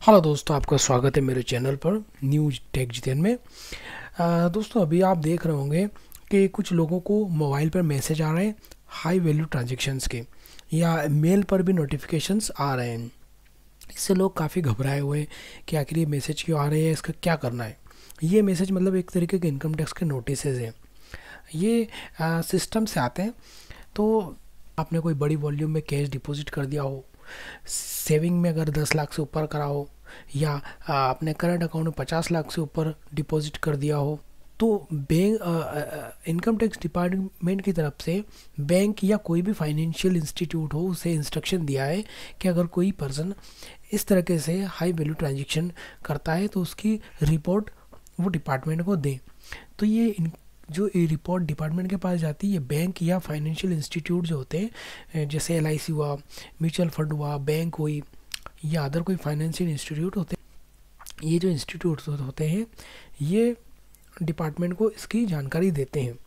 Hello दोस्तों, आपका स्वागत है मेरे चैनल पर न्यूज टेक जितेन में। दोस्तों, अभी आप देख रहे होंगे कि कुछ लोगों को मोबाइल पर मैसेज आ रहे हैं हाई वैल्यू ट्रांजैक्शंस के, या मेल पर भी नोटिफिकेशंस आ रहे हैं। इससे लोग काफ़ी घबराए हुए हैं कि आखिर ये मैसेज क्यों आ रहे हैं, इसका क्या करना है। ये मैसेज मतलब एक तरीके के इनकम टैक्स के नोटिसेज हैं। ये सिस्टम से आते हैं। तो आपने कोई बड़ी वॉल्यूम में कैश डिपॉजिट कर दिया हो, सेविंग में अगर 10 लाख से ऊपर करा हो, या आपने करंट अकाउंट में 50 लाख से ऊपर डिपॉजिट कर दिया हो, तो बैंक इनकम टैक्स डिपार्टमेंट की तरफ से बैंक या कोई भी फाइनेंशियल इंस्टीट्यूट हो उसे इंस्ट्रक्शन दिया है कि अगर कोई पर्सन इस तरीके से हाई वैल्यू ट्रांजेक्शन करता है तो उसकी रिपोर्ट वो डिपार्टमेंट को दें। तो जो ये रिपोर्ट डिपार्टमेंट के पास जाती है, बैंक या फाइनेंशियल इंस्टीट्यूट जो होते हैं, जैसे LIC हुआ, म्यूचुअल फंड हुआ, बैंक हुई, या अदर कोई फाइनेंशियल इंस्टीट्यूट होते हैं, ये जो इंस्टीट्यूट होते हैं ये डिपार्टमेंट को इसकी जानकारी देते हैं।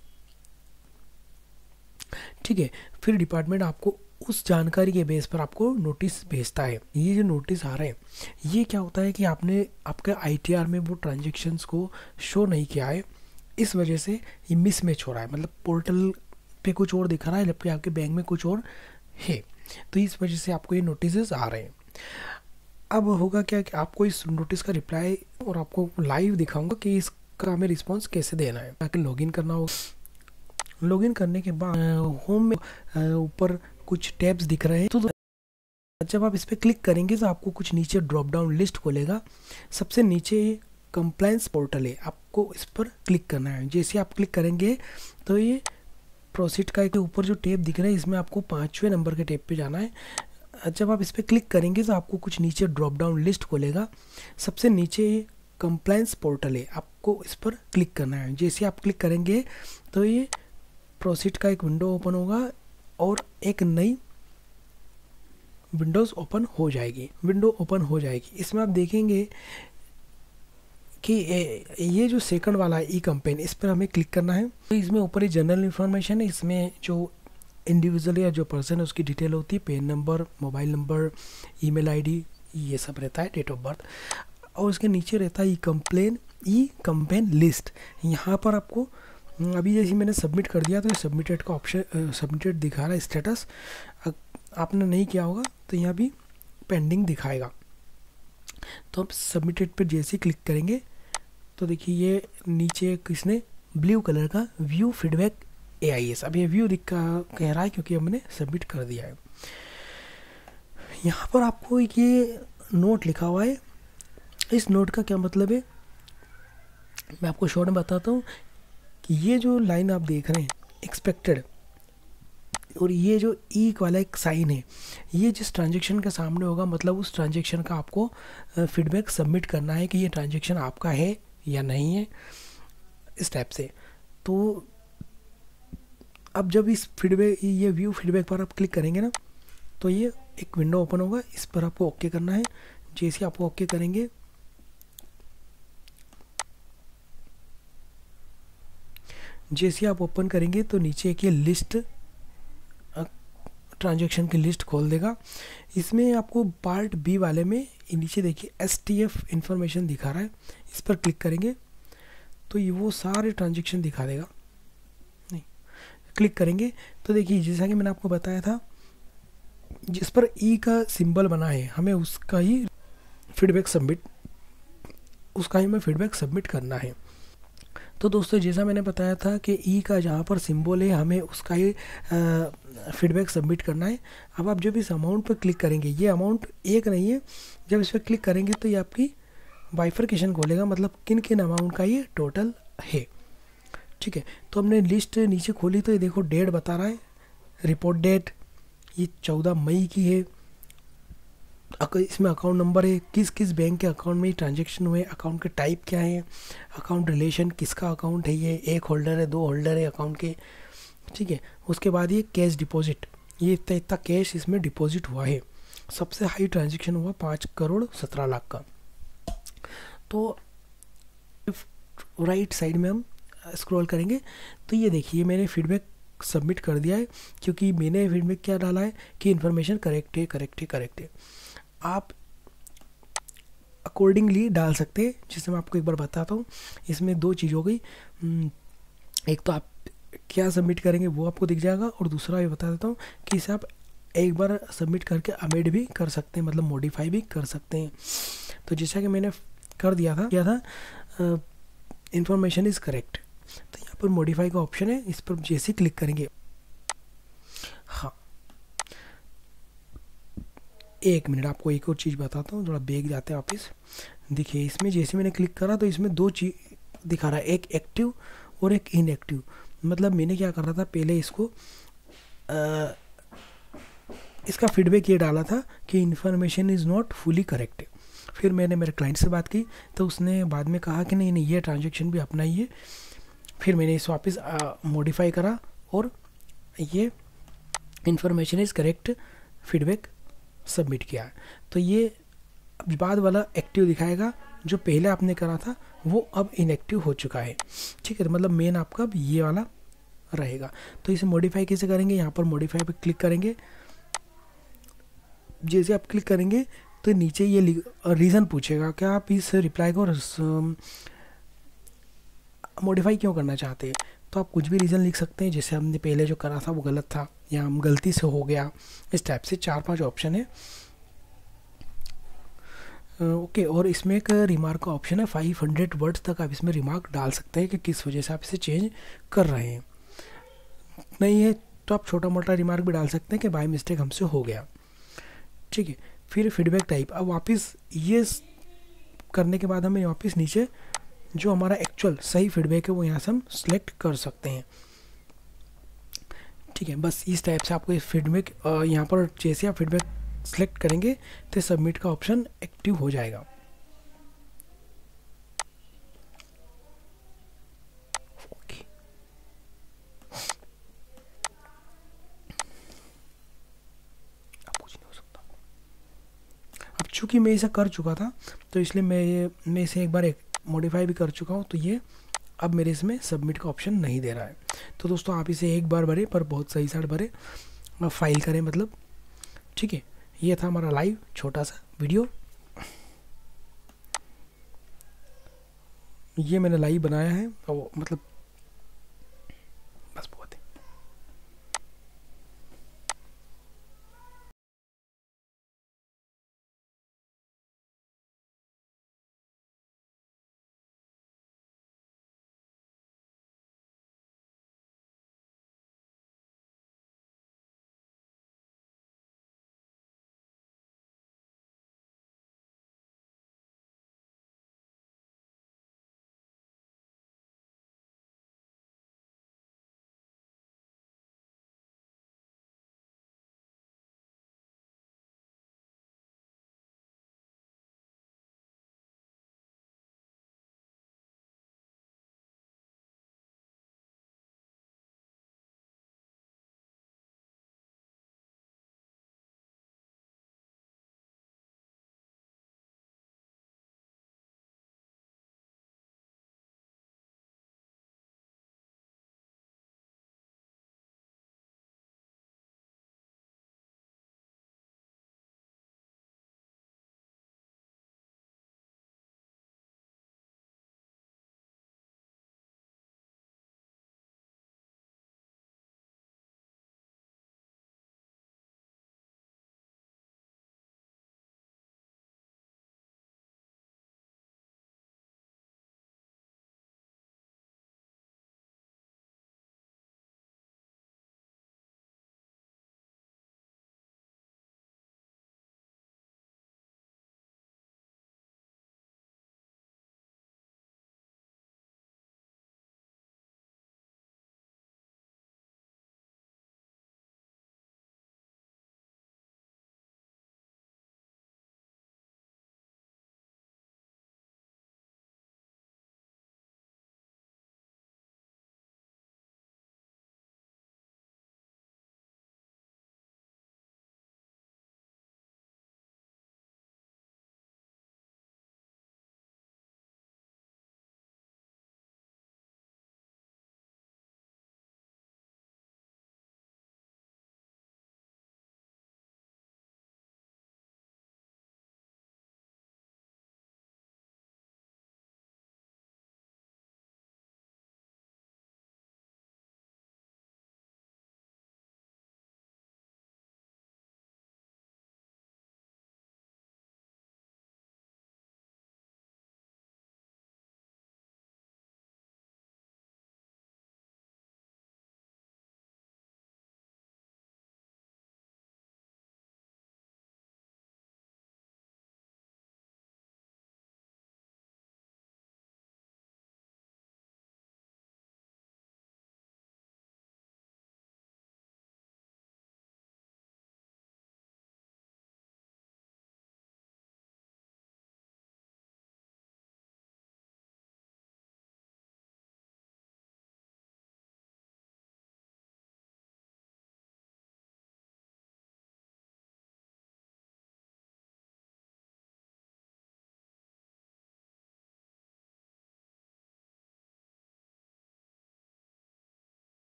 ठीक है, फिर डिपार्टमेंट आपको उस जानकारी के बेस पर आपको नोटिस भेजता है। ये जो नोटिस आ रहे हैं, ये क्या होता है कि आपने आपके ITR में वो ट्रांजेक्शन्स को शो नहीं किया है, इस वजह से ये मिसमैच हो रहा है। मतलब पोर्टल पे कुछ और दिखा रहा है जबकि आपके बैंक में कुछ और है। तो इस वजह से आपको ये नोटिस आ रहे हैं। अब होगा क्या कि आपको इस नोटिस का रिप्लाई और आपको लाइव दिखाऊंगा कि इसका हमें रिस्पांस कैसे देना है। ताकि लॉगिन करना होगा। लॉगिन करने के बाद होम में ऊपर कुछ टैब्स दिख रहे हैं। तो जब आप इस पर क्लिक करेंगे तो आपको कुछ नीचे ड्रॉप डाउन लिस्ट खोलेगा। सबसे नीचे कंप्लायंस पोर्टल है, आपको इस पर क्लिक करना है। जैसे आप क्लिक करेंगे तो ये प्रोसीड का के ऊपर जो टैब दिख रहा है, इसमें आपको 5वें नंबर के टैब पे जाना है। जब आप इस पर क्लिक करेंगे तो आपको कुछ नीचे ड्रॉप डाउन लिस्ट खोलेगा। सबसे नीचे कंप्लायंस पोर्टल है, आपको इस पर क्लिक करना है। जैसे आप क्लिक करेंगे तो ये प्रोसीड का एक विंडो ओपन होगा और एक नई विंडोज़ ओपन हो जाएगी। इसमें आप देखेंगे कि ये जो सेकंड वाला है ई कैंपेन, इस पर हमें क्लिक करना है। तो इसमें ऊपर ही जनरल इन्फॉर्मेशन है। इसमें जो इंडिविजुअल या जो पर्सन है उसकी डिटेल होती है, pan number, mobile number, email ID, ये सब रहता है, डेट ऑफ बर्थ। और उसके नीचे रहता है ई कैंपेन लिस्ट। यहाँ पर आपको अभी जैसे मैंने सबमिट कर दिया तो ये सबमिटेड का ऑप्शन सबमिटेड दिखा रहा है स्टेटस। आपने नहीं किया होगा तो यहाँ भी पेंडिंग दिखाएगा। तो आप सबमिटेड पर जैसे ही क्लिक करेंगे तो देखिए ये नीचे किसने ब्लू कलर का व्यू फीडबैक AIS, अब ये व्यू कह रहा है क्योंकि हमने सबमिट कर दिया है। यहाँ पर आपको ये नोट लिखा हुआ है। इस नोट का क्या मतलब है मैं आपको शॉर्ट में बताता हूँ कि ये जो लाइन आप देख रहे हैं एक्सपेक्टेड, और ये जो ई वाला एक साइन है, ये जिस ट्रांजेक्शन के सामने होगा मतलब उस ट्रांजेक्शन का आपको फीडबैक सबमिट करना है कि ये ट्रांजेक्शन आपका है या नहीं है, इस टाइप से। तो अब जब इस फीडबैक ये व्यू फीडबैक पर आप क्लिक करेंगे ना तो ये एक विंडो ओपन होगा, इस पर आपको ओके करना है। जैसे आप ओके करेंगे जैसे आप ओपन करेंगे तो नीचे एक ये लिस्ट ट्रांजैक्शन की लिस्ट खोल देगा। इसमें आपको पार्ट बी वाले में नीचे देखिए STF इंफॉर्मेशन दिखा रहा है, इस पर क्लिक करेंगे तो ये वो सारे ट्रांजैक्शन दिखा देगा। नहीं, क्लिक करेंगे तो देखिए जैसा कि मैंने आपको बताया था, जिस पर ई का सिंबल बना है हमें उसका ही हमें फीडबैक सबमिट करना है। तो दोस्तों, जैसा मैंने बताया था कि ई का जहाँ पर सिंबल है हमें उसका ही फीडबैक सबमिट करना है। अब आप जब इस अमाउंट पर क्लिक करेंगे, ये अमाउंट एक नहीं है, जब इस पर क्लिक करेंगे तो ये आपकी बाइफरकेशन खोलेगा, मतलब किन किन अमाउंट का ये टोटल है। ठीक है, तो हमने लिस्ट नीचे खोली तो ये देखो डेट बता रहा है, रिपोर्ट डेट ये 14 मई की है। इसमें अकाउंट नंबर है, किस किस बैंक के अकाउंट में ट्रांजैक्शन हुए, अकाउंट के टाइप क्या है, अकाउंट रिलेशन किसका अकाउंट है, ये एक होल्डर है, 2 होल्डर है अकाउंट के। ठीक है, उसके बाद ये कैश डिपॉजिट, ये इतना कैश इसमें डिपॉजिट हुआ है। सबसे हाई ट्रांजैक्शन हुआ 5,17,00,000 का। तो राइट साइड में हम स्क्रॉल करेंगे तो ये देखिए मैंने फीडबैक सबमिट कर दिया है, क्योंकि मैंने फीडबैक क्या डाला है कि इन्फॉर्मेशन करेक्ट है। आप अकॉर्डिंगली डाल सकते हैं, जिससे मैं आपको एक बार बताता हूँ। इसमें दो चीज़ हो गई, एक तो आप क्या सबमिट करेंगे वो आपको दिख जाएगा, और दूसरा ये बता देता हूँ कि इसे आप एक बार सबमिट करके अमेंड भी कर सकते हैं, मतलब मॉडिफाई भी कर सकते हैं। तो जैसा कि मैंने कर दिया था इंफॉर्मेशन इज़ करेक्ट, तो यहाँ पर मॉडिफाई का ऑप्शन है, इस पर जैसे क्लिक करेंगे, हाँ एक मिनट आपको एक और चीज़ बताता हूँ, थोड़ा बैग जाते हैं वापस। देखिए इसमें जैसे मैंने क्लिक करा तो इसमें दो चीज़ दिखा रहा है, एक एक्टिव और एक इनएक्टिव। मतलब मैंने क्या कर रहा था, पहले इसको इसका फीडबैक ये डाला था कि information is not fully correct. फिर मैंने मेरे क्लाइंट से बात की तो उसने बाद में कहा कि नहीं नहीं ये ट्रांजेक्शन भी अपना ही है। फिर मैंने इस वापस मॉडिफाई करा और ये information is correct feedback submit किया। तो ये बाद वाला एक्टिव दिखाएगा, जो पहले आपने करा था वो अब इनएक्टिव हो चुका है। ठीक है, तो मतलब मेन आपका अब ये वाला रहेगा। तो इसे मॉडिफाई कैसे करेंगे, यहाँ पर मॉडिफाई पे क्लिक करेंगे। जैसे आप क्लिक करेंगे तो नीचे ये रीज़न पूछेगा क्या आप इस रिप्लाई को मॉडिफाई क्यों करना चाहते हैं। तो आप कुछ भी रीज़न लिख सकते हैं, जैसे हमने पहले जो करा था वो गलत था या हम गलती से हो गया, इस टाइप से 4-5 ऑप्शन है। ओके, और इसमें एक रिमार्क का ऑप्शन है, 500 वर्ड्स तक आप इसमें रिमार्क डाल सकते हैं कि किस वजह से आप इसे चेंज कर रहे हैं। नहीं है तो आप छोटा मोटा रिमार्क भी डाल सकते हैं कि बाय मिस्टेक हमसे हो गया। ठीक है, फिर फीडबैक टाइप, अब वापस ये करने के बाद हमें वापस नीचे जो हमारा एक्चुअल सही फीडबैक है वो यहाँ से हम सिलेक्ट कर सकते हैं। ठीक है, बस इस टाइप से आपको इस फीडबैक यहाँ पर जैसे आप फीडबैक सेलेक्ट करेंगे तो सबमिट का ऑप्शन एक्टिव हो जाएगा। ओके, अब कुछ नहीं हो सकता। अब चूंकि मैं इसे कर चुका था तो इसलिए मैं इसे एक बार मॉडिफाई भी कर चुका हूँ, तो ये अब मेरे इसमें सबमिट का ऑप्शन नहीं दे रहा है। तो दोस्तों आप इसे एक बार भरें पर बहुत सही साइड भरें, फाइल करें मतलब। ठीक है, ये था हमारा लाइव छोटा सा वीडियो, ये मैंने लाइव बनाया है और मतलब